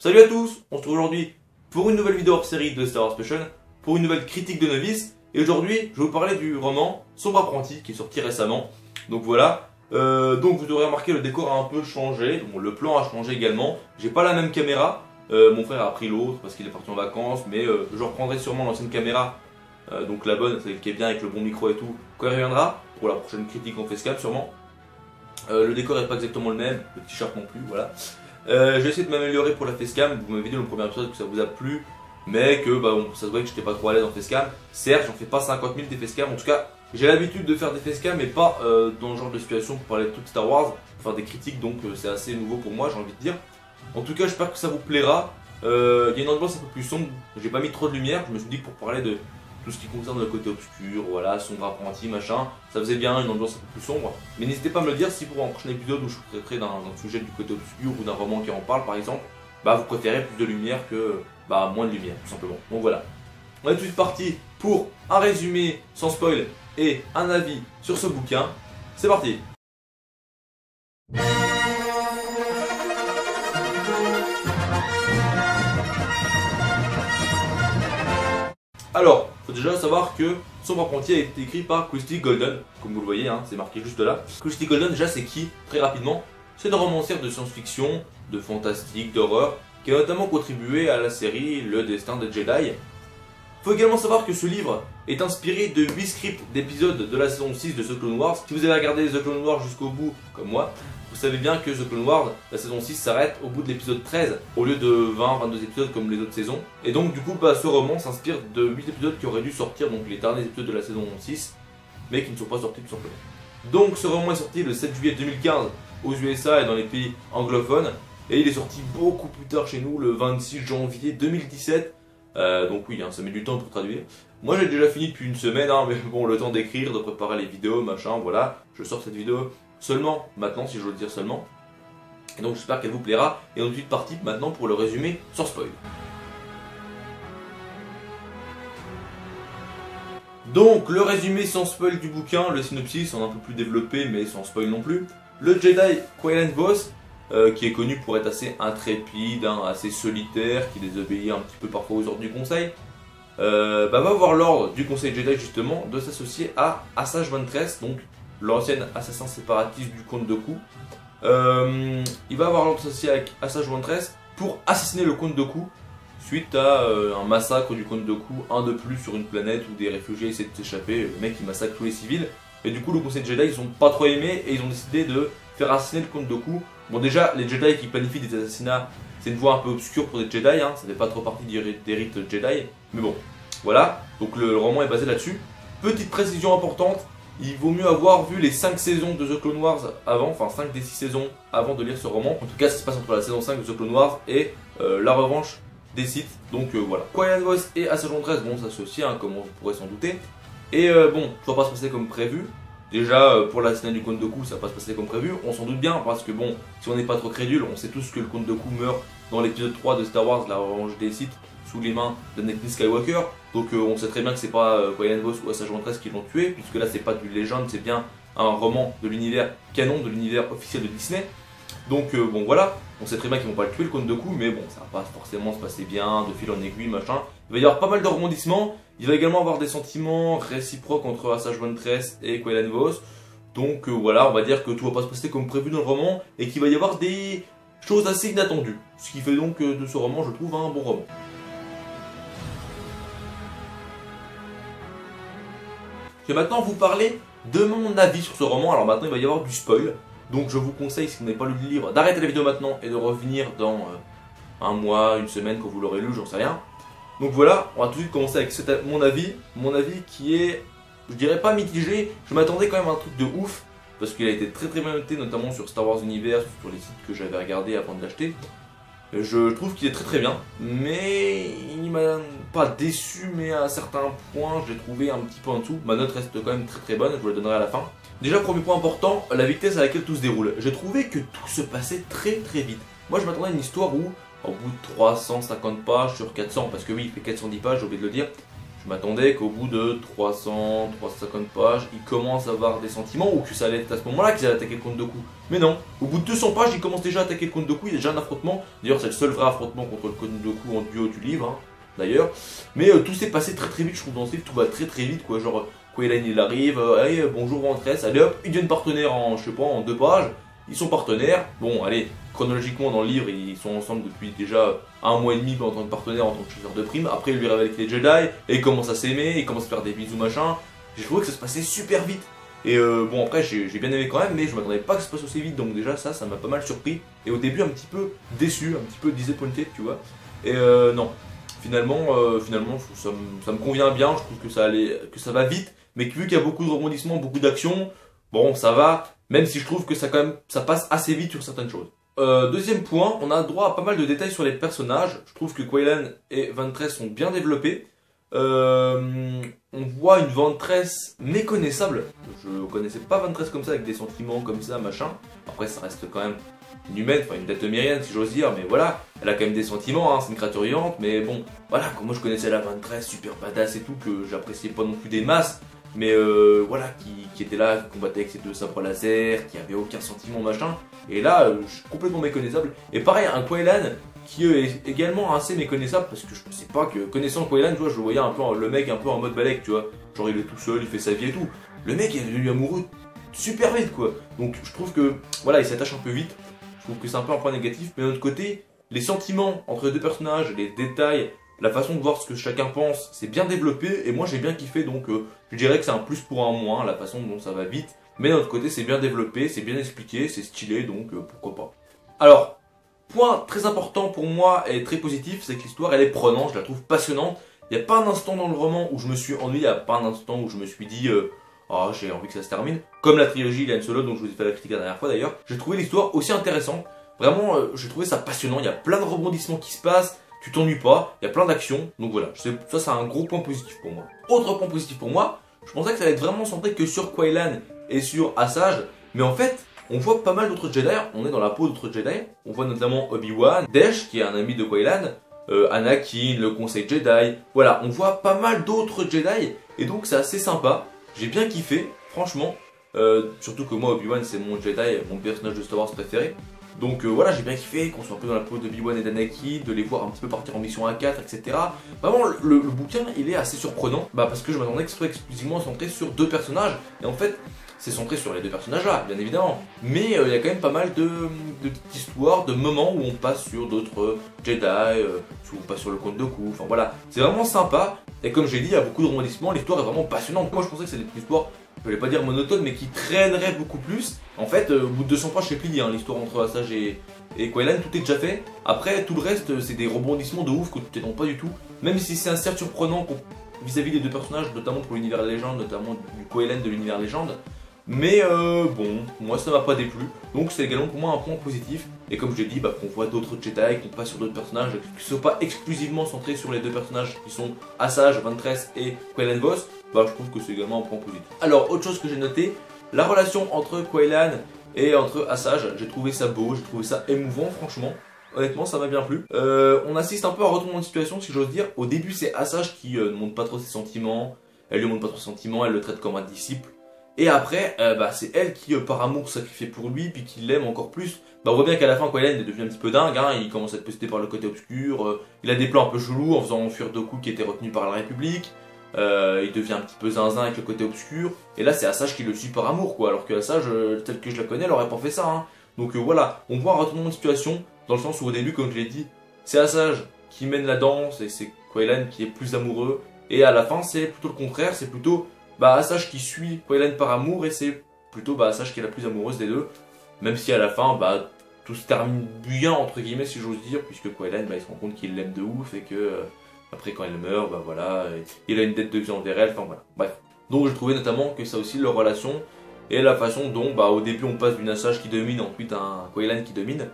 Salut à tous, on se retrouve aujourd'hui pour une nouvelle vidéo hors série de Star Wars Passion, pour une nouvelle critique de novice, et aujourd'hui je vais vous parler du roman Sombre Apprenti qui est sorti récemment. Donc voilà, donc vous aurez remarqué le décor a un peu changé, donc le plan a changé également, j'ai pas la même caméra, mon frère a pris l'autre parce qu'il est parti en vacances, mais je reprendrai sûrement l'ancienne caméra, donc la bonne, celle qui est bien avec le bon micro et tout, quand il reviendra, pour la prochaine critique en facecam sûrement. Le décor est pas exactement le même, le t-shirt non plus, voilà. Je vais essayer de m'améliorer pour la facecam. Vous m'avez dit dans le premier épisode que ça vous a plu, mais que ça se voyait que j'étais pas trop à l'aise en facecam. Certes, j'en fais pas 50 000 des facecam. En tout cas, j'ai l'habitude de faire des facecam, mais pas dans le genre de situation pour parler de tout Star Wars, pour faire des critiques, donc c'est assez nouveau pour moi, j'ai envie de dire. En tout cas, j'espère que ça vous plaira. Il y a une ambiance un peu plus sombre. J'ai pas mis trop de lumière. Je me suis dit que pour parler de tout ce qui concerne le côté obscur, voilà, sombre apprenti, machin, ça faisait bien une ambiance un peu plus sombre. Mais n'hésitez pas à me le dire si pour un prochain épisode où je traiterai d'un sujet du côté obscur ou d'un roman qui en parle par exemple, vous préférez plus de lumière que moins de lumière tout simplement. Donc voilà. On est tout de suite parti pour un résumé sans spoil et un avis sur ce bouquin. C'est parti. Alors, il faut déjà savoir que Sombre Apprenti a été écrit par Christie Golden, comme vous le voyez, hein, c'est marqué juste là. Christie Golden, déjà, c'est qui? Très rapidement, c'est une romancière de science-fiction, de fantastique, d'horreur, qui a notamment contribué à la série Le Destin des Jedi. Il faut également savoir que ce livre est inspiré de 8 scripts d'épisodes de la saison 6 de The Clone Wars. Si vous avez regardé The Clone Wars jusqu'au bout, comme moi, vous savez bien que The Clone Wars, la saison 6 s'arrête au bout de l'épisode 13, au lieu de 20-22 épisodes comme les autres saisons. Et donc du coup, ce roman s'inspire de 8 épisodes qui auraient dû sortir, donc les derniers épisodes de la saison 6, mais qui ne sont pas sortis tout simplement. Donc ce roman est sorti le 7 juillet 2015 aux USA et dans les pays anglophones, et il est sorti beaucoup plus tard chez nous, le 26 janvier 2017. Donc oui, hein, ça met du temps pour traduire. Moi j'ai déjà fini depuis une semaine, hein, mais bon, le temps d'écrire, de préparer les vidéos, machin, voilà. Je sors cette vidéo seulement maintenant, si j'ose dire seulement. Et donc j'espère qu'elle vous plaira. Et on est tout de suite parti maintenant pour le résumé sans spoil. Donc le résumé sans spoil du bouquin, le synopsis en un peu plus développé mais sans spoil non plus. Le Jedi Quinlan Vos, qui est connu pour être assez intrépide, hein, assez solitaire, qui désobéit un petit peu parfois aux ordres du conseil, va avoir l'ordre du conseil Jedi justement de s'associer à Asajj Ventress, donc l'ancien assassin séparatiste du comte Dooku. Il va avoir l'ordre de s'associer avec Asajj Ventress pour assassiner le comte Dooku suite à un massacre du comte Dooku, un de plus sur une planète où des réfugiés essaient de s'échapper, le mec il massacre tous les civils. Et du coup le conseil Jedi ils ont pas trop aimé et ils ont décidé de faire assassiner le comte Dooku. Bon déjà les Jedi qui planifient des assassinats c'est une voie un peu obscure pour des Jedi, hein, ça fait pas trop partie des rites Jedi, mais bon, voilà, donc le roman est basé là-dessus. Petite précision importante, il vaut mieux avoir vu les 5 saisons de The Clone Wars avant, enfin 5 des 6 saisons avant de lire ce roman. En tout cas ça se passe entre la saison 5 de The Clone Wars et la revanche des Sith, donc voilà. Quinlan Vos et Asajj Ventress vont s'associer, hein, comme on pourrait s'en douter. Et bon, ça va pas se passer comme prévu. Déjà, pour l'assassinat du comte Dooku, ça va pas se passer comme prévu, on s'en doute bien, parce que bon, si on n'est pas trop crédule, on sait tous que le comte Dooku meurt dans l'épisode 3 de Star Wars, la revanche des Sith, sous les mains d'Anakin Skywalker. Donc on sait très bien que c'est pas Quinlan Vos ou Asajj Ventress qui l'ont tué, puisque là c'est pas du légende, c'est bien un roman de l'univers canon, de l'univers officiel de Disney. Donc bon voilà, on sait très bien qu'ils vont pas le tuer le comte Dooku, mais bon ça va pas forcément se passer bien, de fil en aiguille, machin. Il va y avoir pas mal de rebondissements, il va également avoir des sentiments réciproques entre Asajj Ventress et Quinlan Vos. Donc voilà, on va dire que tout va pas se passer comme prévu dans le roman, et qu'il va y avoir des choses assez inattendues. Ce qui fait donc de ce roman, je trouve, un bon roman. Je vais maintenant vous parler de mon avis sur ce roman. Alors maintenant il va y avoir du spoil. Donc je vous conseille, si vous n'avez pas lu le livre, d'arrêter la vidéo maintenant et de revenir dans un mois, une semaine quand vous l'aurez lu, j'en sais rien. Donc voilà, on va tout de suite commencer avec mon avis qui est, je dirais pas mitigé, je m'attendais quand même à un truc de ouf, parce qu'il a été très bien noté, notamment sur Star Wars Universe, sur les sites que j'avais regardé avant de l'acheter. Je trouve qu'il est très bien, mais il m'a pas déçu, mais à un certain point, je l'ai trouvé un petit peu en dessous. Ma note reste quand même très bonne, je vous la donnerai à la fin. Déjà, premier point important, la vitesse à laquelle tout se déroule. J'ai trouvé que tout se passait très vite. Moi, je m'attendais à une histoire où, au bout de 350 pages sur 400, parce que oui, il fait 410 pages, j'ai oublié de le dire, Je m'attendais qu'au bout de 300, 350 pages, ils commencent à avoir des sentiments ou que ça allait être à ce moment-là qu'ils allaient attaquer le Count Dooku. Mais non, au bout de 200 pages, ils commencent déjà à attaquer le Count Dooku, il y a déjà un affrontement. D'ailleurs, c'est le seul vrai affrontement contre le Count Dooku en duo du livre, hein, d'ailleurs. Mais tout s'est passé très très vite, je trouve, dans ce livre, tout va très très vite, quoi. Genre, Qui-Gon il arrive, allez, bonjour Ventress, allez hop, ils deviennent partenaires en, je sais pas, en 2 pages. Ils sont partenaires, bon, allez, chronologiquement dans le livre, ils sont ensemble depuis déjà 1 mois et demi en tant que partenaire, en tant que chasseur de primes. Après, il lui révèle qu'il est Jedi, et ils commencent à s'aimer, ils commencent à faire des bisous machin. J'ai trouvé que ça se passait super vite. Et bon, après, j'ai bien aimé quand même, mais je m'attendais pas que ça se passe aussi vite, donc déjà, ça m'a pas mal surpris. Et au début, un petit peu déçu, un petit peu disappointed, tu vois. Et non, finalement, ça me convient bien, je trouve que ça va vite, mais vu qu'il y a beaucoup de rebondissements, beaucoup d'actions, bon, ça va. Même si je trouve que ça passe assez vite sur certaines choses. Deuxième point, on a droit à pas mal de détails sur les personnages. Je trouve que Qui-Gon et Ventress sont bien développés. On voit une Ventress méconnaissable. Je connaissais pas Ventress comme ça, avec des sentiments comme ça, machin. Après, ça reste quand même une humaine, enfin une dathomirienne si j'ose dire, mais voilà. Elle a quand même des sentiments, hein, c'est une créature vivante, mais bon, voilà, comme moi je connaissais la Ventress super badass et tout, que j'appréciais pas non plus des masses. Mais voilà, qui était là, qui combattait avec ses 2 sabres laser, qui avait aucun sentiment machin. Et là, je suis complètement méconnaissable. Et pareil, un Qui-Gon qui est également assez méconnaissable, parce que je pensais pas que, connaissant Qui-Gon, tu vois, je le voyais un peu, le mec un peu en mode balèque, tu vois. Genre il est tout seul, il fait sa vie et tout. Le mec est devenu amoureux super vite, quoi. Donc je trouve que, voilà, il s'attache un peu vite. Je trouve que c'est un peu un point négatif. Mais d'un autre côté, les sentiments entre les 2 personnages, les détails, la façon de voir ce que chacun pense, c'est bien développé et moi j'ai bien kiffé, donc je dirais que c'est un plus pour un moins, la façon dont ça va vite. Mais d'un autre côté, c'est bien développé, c'est bien expliqué, c'est stylé, donc pourquoi pas. Alors, point très important pour moi et très positif, c'est que l'histoire elle est prenante, je la trouve passionnante. Il n'y a pas un instant dans le roman où je me suis ennuyé, il n'y a pas un instant où je me suis dit oh, j'ai envie que ça se termine. Comme la trilogie Han Solo, dont je vous ai fait la critique la dernière fois d'ailleurs. J'ai trouvé l'histoire aussi intéressante, vraiment j'ai trouvé ça passionnant, il y a plein de rebondissements qui se passent. Tu t'ennuies pas, il y a plein d'actions, donc voilà, ça c'est un gros point positif pour moi. Autre point positif pour moi, je pensais que ça allait être vraiment centré que sur Qui-Gon et sur Asajj, mais en fait, on voit pas mal d'autres Jedi, on est dans la peau d'autres Jedi, on voit notamment Obi-Wan, Dash qui est un ami de Qui-Gon, Anakin, le Conseil Jedi, voilà, on voit pas mal d'autres Jedi, et donc c'est assez sympa, j'ai bien kiffé, franchement, surtout que moi Obi-Wan c'est mon Jedi, mon personnage de Star Wars préféré. Donc voilà, j'ai bien kiffé qu'on soit un peu dans la peau de Obi-Wan et d'Anakin, de les voir un petit peu partir en mission A4, etc. Vraiment, le bouquin, il est assez surprenant, parce que je m'attendais que ce soit exclusivement centré sur 2 personnages, et en fait, c'est centré sur les 2 personnages-là, bien évidemment. Mais il y a quand même pas mal de petites histoires, de moments où on passe sur d'autres Jedi, où on passe sur le Count Dooku, enfin voilà. C'est vraiment sympa, et comme j'ai dit, il y a beaucoup de rebondissements, l'histoire est vraiment passionnante. Moi, je pensais que c'était une histoire, je vais pas dire monotone, mais qui traînerait beaucoup plus. En fait, au bout de 200 pages, c'est plié, hein, l'histoire entre Asajj et Qui-Gon, tout est déjà fait. Après, tout le reste, c'est des rebondissements de ouf que tu t'étends pas du tout. Même si c'est un cercle surprenant vis-à-vis des 2 personnages, notamment pour l'univers légende, notamment du Qui-Gon de l'univers légende. Mais bon, moi ça m'a pas déplu, donc c'est également pour moi un point positif. Et comme je l'ai dit, qu'on voit d'autres Jedi, qu'on passe sur d'autres personnages, qui ne sont pas exclusivement centrés sur les 2 personnages qui sont Asajj, Ventress et Qui-Gon Voss, je trouve que c'est également un point positif. Alors, autre chose que j'ai noté, la relation entre Qui-Gon et entre Asajj, j'ai trouvé ça beau, j'ai trouvé ça émouvant franchement. Honnêtement, ça m'a bien plu. On assiste un peu à un retournement de situation, si j'ose dire. Au début, c'est Asajj qui ne montre pas trop ses sentiments, elle lui montre pas trop ses sentiments, elle le traite comme un disciple. Et après, c'est elle qui, par amour, sacrifie pour lui, puis qui l'aime encore plus. On voit bien qu'à la fin, Qui-Gon est devenu un petit peu dingue, hein, il commence à être possédé par le côté obscur, il a des plans un peu chelous en faisant fuir Dooku qui était retenu par la République, il devient un petit peu zinzin avec le côté obscur, et là c'est Asajj qui le suit par amour, quoi, alors que Asajj, telle que je la connais, elle aurait pas fait ça, hein. Donc voilà, on voit un retournement de situation, dans le sens où au début, comme je l'ai dit, c'est Asajj qui mène la danse, et c'est Qui-Gon qui est plus amoureux, et à la fin, c'est plutôt le contraire, c'est plutôt Asajj qui suit Qui-Gon par amour et c'est plutôt Asajj qui est la plus amoureuse des 2. Même si à la fin, tout se termine bien entre guillemets si j'ose dire, puisque Qui-Gon il se rend compte qu'il l'aime de ouf et que après quand elle meurt, voilà, il a une dette de vie envers elle, enfin voilà, bref. Donc j'ai trouvé notamment que ça aussi leur relation et la façon dont au début on passe d'une Asajj qui domine, ensuite à un Qui-Gon qui domine.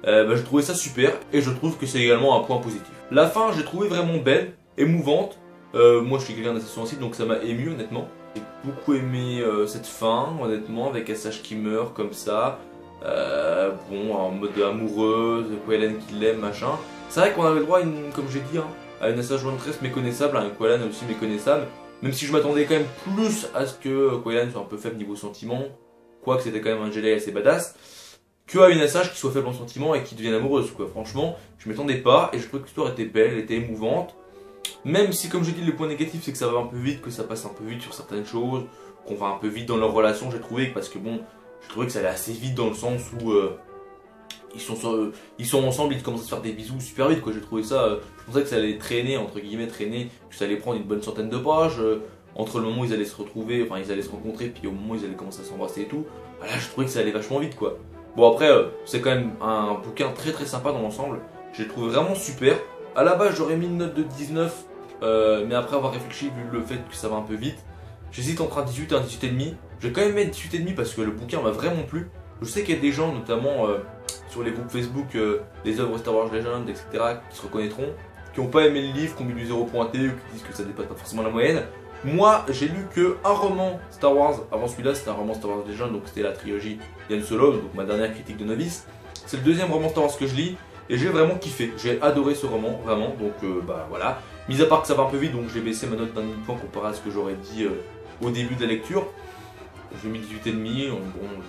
J'ai trouvé ça super et je trouve que c'est également un point positif. La fin j'ai trouvé vraiment belle, émouvante. Moi je suis quelqu'un d'assez sensible donc ça m'a ému honnêtement. J'ai beaucoup aimé cette fin honnêtement avec Asajj qui meurt comme ça. En mode amoureuse, Qui-Gon qui l'aime machin. C'est vrai qu'on avait le droit à comme j'ai dit, à une Asajj Ventress méconnaissable, à un Quailan aussi méconnaissable. Même si je m'attendais quand même plus à ce que Quailan soit un peu faible niveau sentiment, quoique c'était quand même un Jedi assez badass, que à une Asajj qui soit faible en sentiment et qui devienne amoureuse, quoi. Franchement, je m'attendais pas et je trouvais que l'histoire était belle, elle était émouvante. Même si, comme j'ai dit, le point négatif c'est que ça va un peu vite, que ça passe un peu vite sur certaines choses, qu'on va un peu vite dans leur relation, j'ai trouvé, parce que bon, j'ai trouvé que ça allait assez vite dans le sens où ils sont ensemble, ils commencent à se faire des bisous super vite, quoi. J'ai trouvé ça, je pensais que ça allait traîner, entre guillemets traîner, que ça allait prendre une bonne centaine de pages, entre le moment où ils allaient se retrouver, enfin ils allaient se rencontrer, puis au moment où ils allaient commencer à s'embrasser et tout, voilà, je trouvais que ça allait vachement vite, quoi. Bon après, c'est quand même un bouquin très très sympa dans l'ensemble, j'ai trouvé vraiment super. À la base j'aurais mis une note de 19, mais après avoir réfléchi, vu le fait que ça va un peu vite, j'hésite entre un 18 et un 18,5. Je vais quand même mettre 18,5 parce que le bouquin m'a vraiment plu. Je sais qu'il y a des gens, notamment sur les groupes Facebook, les œuvres Star Wars Legends, etc., qui se reconnaîtront, qui n'ont pas aimé le livre, qui ont mis du 0 pointé ou qui disent que ça dépasse pas forcément la moyenne. Moi, j'ai lu que un roman Star Wars avant celui-là, c'était un roman Star Wars Legends, donc c'était la trilogie Yann Solo, donc ma dernière critique de novice. C'est le deuxième roman Star Wars que je lis et j'ai vraiment kiffé. J'ai adoré ce roman, vraiment, donc bah voilà. Mis à part que ça va un peu vite, donc j'ai baissé ma note d'un demi-point comparé à ce que j'aurais dit au début de la lecture. J'ai mis 18,5, bon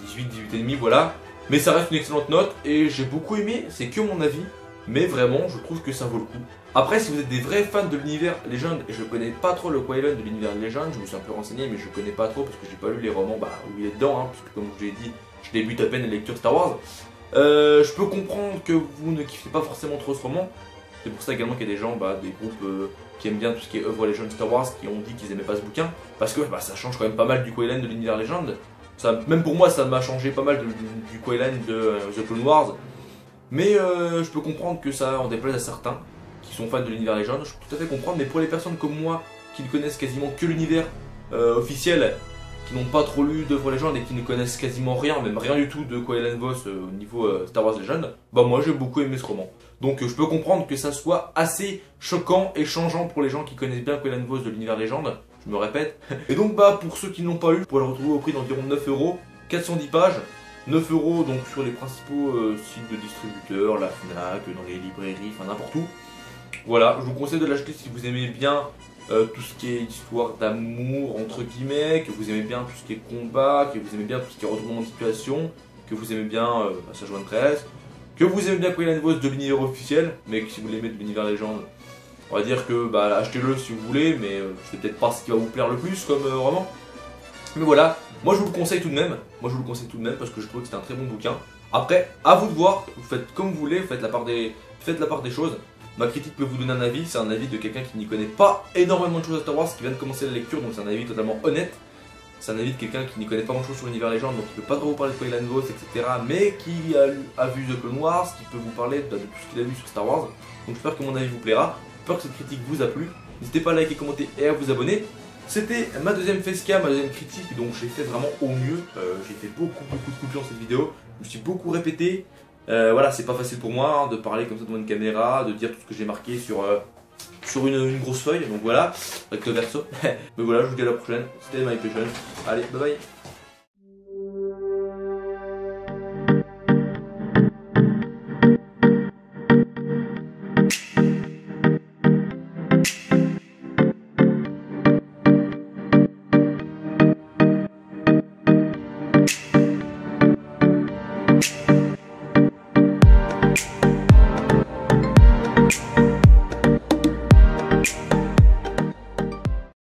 18, 18,5, voilà. Mais ça reste une excellente note et j'ai beaucoup aimé, c'est que mon avis, mais vraiment je trouve que ça vaut le coup. Après, si vous êtes des vrais fans de l'univers Legend, et je connais pas trop le Quailan de l'univers Legend, je me suis un peu renseigné, mais je connais pas trop parce que j'ai pas lu les romans où il est dedans, hein, parce que comme je vous l'ai dit, je débute à peine la lecture Star Wars. Je peux comprendre que vous ne kiffez pas forcément trop ce roman. C'est pour ça également qu'il y a des gens, des groupes qui aiment bien tout ce qui est œuvre Legend Star Wars, qui ont dit qu'ils aimaient pas ce bouquin, parce que ça change quand même pas mal du Quailan de l'univers Legend. Ça, même pour moi, ça m'a changé pas mal du Quailan de The Clone Wars. Mais je peux comprendre que ça en déplaise à certains qui sont fans de l'univers Legend, je peux tout à fait comprendre, mais pour les personnes comme moi, qui ne connaissent quasiment que l'univers officiel, qui n'ont pas trop lu d'œuvres Legend et qui ne connaissent quasiment rien, même rien du tout de Quailan Vos au niveau Star Wars Legend, moi j'ai beaucoup aimé ce roman. Donc je peux comprendre que ça soit assez choquant et changeant pour les gens qui connaissent bien Quailan Vos de l'univers Legend, je me répète. Et donc pour ceux qui ne l'ont pas lu, vous pourrez le retrouver au prix d'environ 9 €, 410 pages. 9 € donc sur les principaux sites de distributeurs, la FNAC, dans les librairies, enfin n'importe où. Voilà, je vous conseille de l'acheter si vous aimez bien tout ce qui est histoire d'amour, entre guillemets, que vous aimez bien tout ce qui est combat, que vous aimez bien tout ce qui est retournement de situation, que vous aimez bien Asajj Ventress, que vous aimez bien Quailan Vos de l'univers officiel, mais que si vous l'aimez de l'univers Legend, on va dire que achetez-le si vous voulez, mais c'est peut-être pas ce qui va vous plaire le plus comme roman. Mais voilà, moi je vous le conseille tout de même, parce que je trouve que c'est un très bon bouquin. Après, à vous de voir, vous faites comme vous voulez, faites la part des choses. Ma critique peut vous donner un avis, c'est un avis de quelqu'un qui n'y connaît pas énormément de choses à Star Wars, qui vient de commencer la lecture, donc c'est un avis totalement honnête. C'est un avis de quelqu'un qui n'y connaît pas grand chose sur l'univers Legend, donc qui ne peut pas trop vous parler de Quailan Vos, etc. Mais qui a vu The Clone Wars, qui peut vous parler de tout ce qu'il a vu sur Star Wars. Donc j'espère que mon avis vous plaira, j'espère que cette critique vous a plu. N'hésitez pas à liker, commenter et à vous abonner. C'était ma deuxième facecam, ma deuxième critique, donc j'ai fait vraiment au mieux. J'ai fait beaucoup de coupures dans cette vidéo, je me suis beaucoup répété. Voilà, c'est pas facile pour moi de parler comme ça devant une caméra, de dire tout ce que j'ai marqué sur une grosse feuille, donc voilà, avec le verso. Mais voilà, je vous dis à la prochaine, c'était MyPatient, allez, bye bye.